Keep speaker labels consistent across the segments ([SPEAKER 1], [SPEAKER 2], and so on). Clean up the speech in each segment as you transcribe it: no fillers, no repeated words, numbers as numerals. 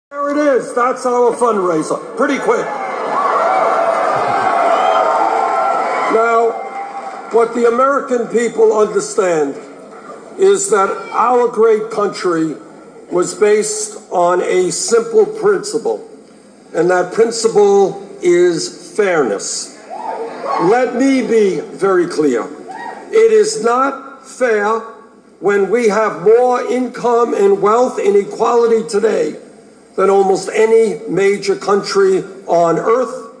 [SPEAKER 1] There it is. That's our fundraiser. Pretty quick. Now, what the American people understand is that our great country was based on a simple principle, and that principle is fairness. Let me be very clear. It is not fair when we have more income and wealth inequality today than almost any major country on earth,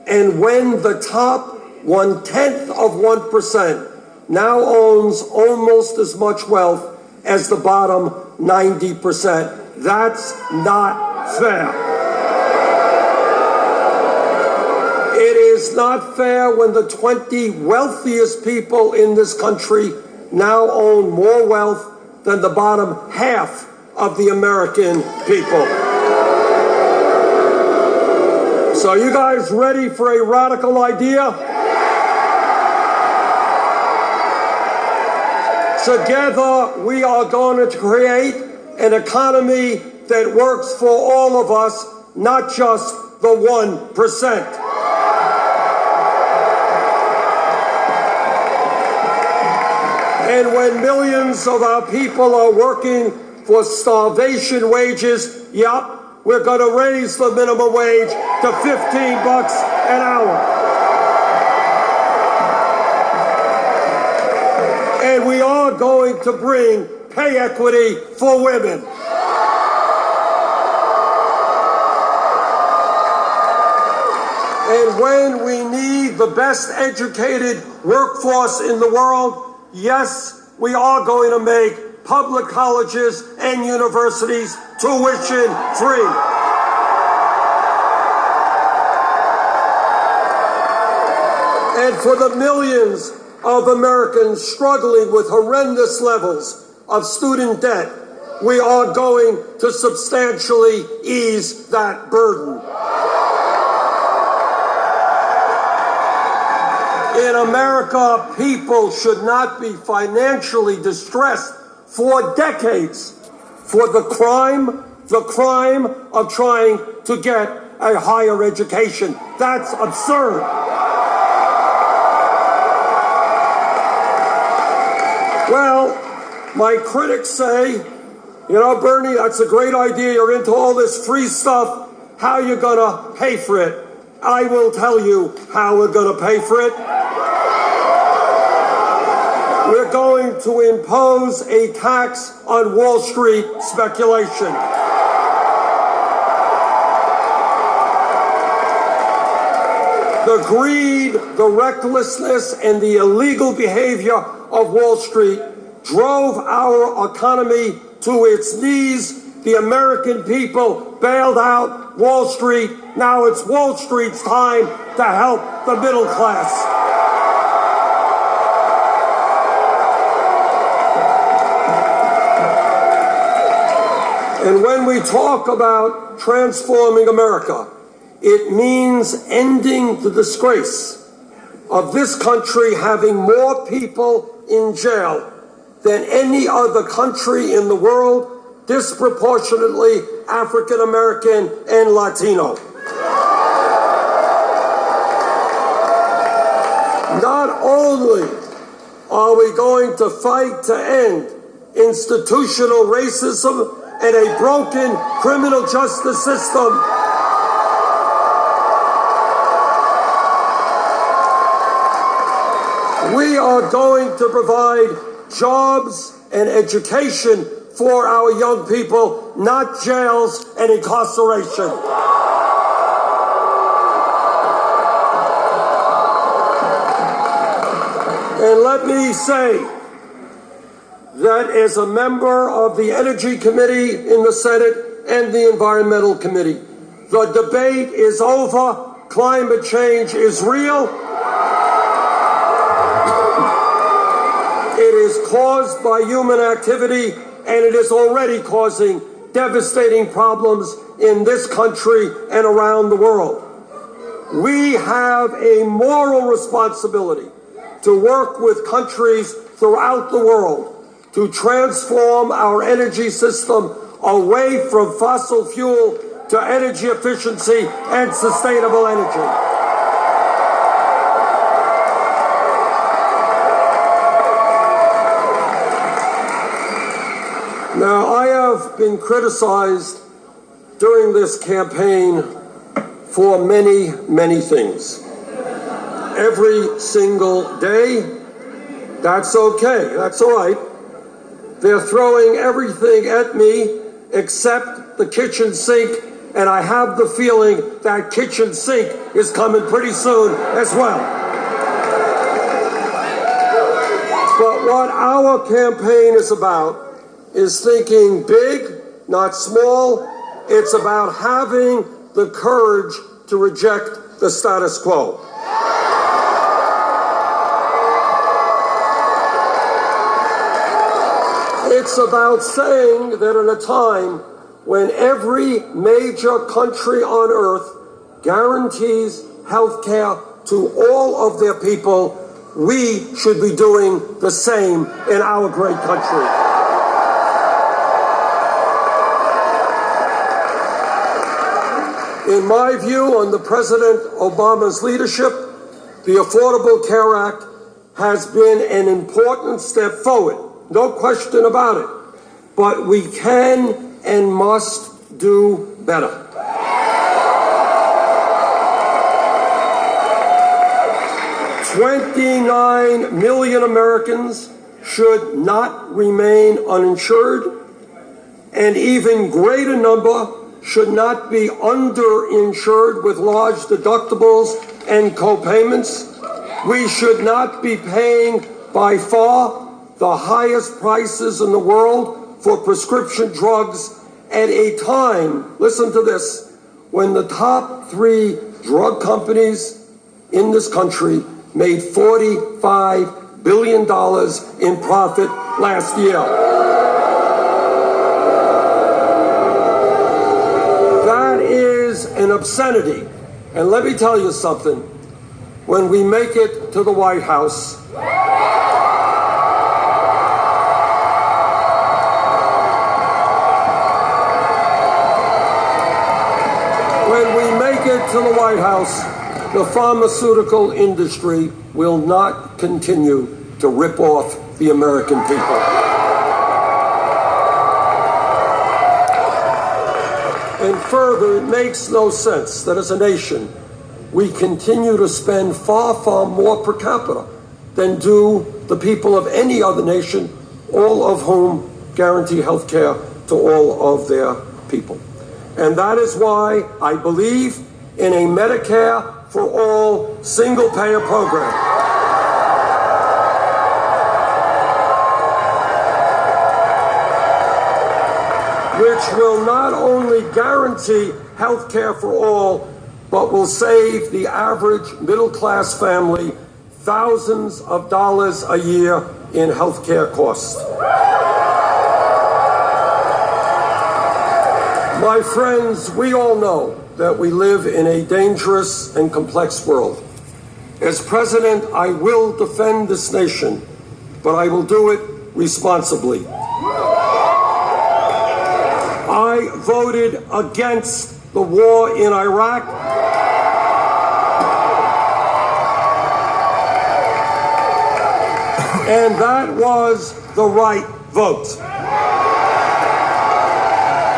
[SPEAKER 1] and when the top 0.1% now owns almost as much wealth as the bottom 90%. That's not fair. It is not fair when the 20 wealthiest people in this country now own more wealth than the bottom half of the American people. So you guys ready for a radical idea? Together, we are going to create an economy that works for all of us, not just the 1%. And when millions of our people are working for starvation wages, yep, we're going to raise the minimum wage to $15 an hour. And we are going to bring pay equity for women. And when we need the best educated workforce in the world, yes, we are going to make public colleges and universities tuition free. And for the millions of Americans struggling with horrendous levels of student debt, we are going to substantially ease that burden. In America, people should not be financially distressed for decades for the crime of trying to get a higher education. That's absurd. Well, my critics say, you know, Bernie, that's a great idea. You're into all this free stuff. How are you going to pay for it? I will tell you how we're going to pay for it. We're going to impose a tax on Wall Street speculation. The greed, the recklessness, and the illegal behavior of Wall Street drove our economy to its knees. The American people bailed out Wall Street. Now it's Wall Street's time to help the middle class. And when we talk about transforming America, it means ending the disgrace of this country having more people in jail than any other country in the world, disproportionately African American and Latino. Not only are we going to fight to end institutional racism and a broken criminal justice system, we are going to provide jobs and education for our young people, not jails and incarceration. And let me say that as a member of the Energy Committee in the Senate and the Environmental Committee, the debate is over. Climate change is real. It is caused by human activity, and it is already causing devastating problems in this country and around the world. We have a moral responsibility to work with countries throughout the world to transform our energy system away from fossil fuel to energy efficiency and sustainable energy. Now, I have been criticized during this campaign for many, many things. Every single day. That's okay. That's all right. They're throwing everything at me except the kitchen sink, and I have the feeling that kitchen sink is coming pretty soon as well. But what our campaign is about is thinking big, not small. It's about having the courage to reject the status quo. It's about saying that in a time when every major country on earth guarantees health care to all of their people, we should be doing the same in our great country. In my view, under President Obama's leadership, the Affordable Care Act has been an important step forward. No question about it. But we can and must do better. 29 million Americans should not remain uninsured. An even greater number should not be underinsured with large deductibles and co-payments. We should not be paying by far the highest prices in the world for prescription drugs at a time, listen to this, when the top 3 drug companies in this country made $45 billion in profit last year. That is an obscenity. And let me tell you something. When we make it to the White House, to the White House, the pharmaceutical industry will not continue to rip off the American people. And further, it makes no sense that as a nation, we continue to spend far, far more per capita than do the people of any other nation, all of whom guarantee health care to all of their people. And that is why I believe in a Medicare for all single-payer program. Which will not only guarantee health care for all, but will save the average middle-class family thousands of dollars a year in health care costs. My friends, we all know that we live in a dangerous and complex world. As president, I will defend this nation, but I will do it responsibly. I voted against the war in Iraq. And that was the right vote.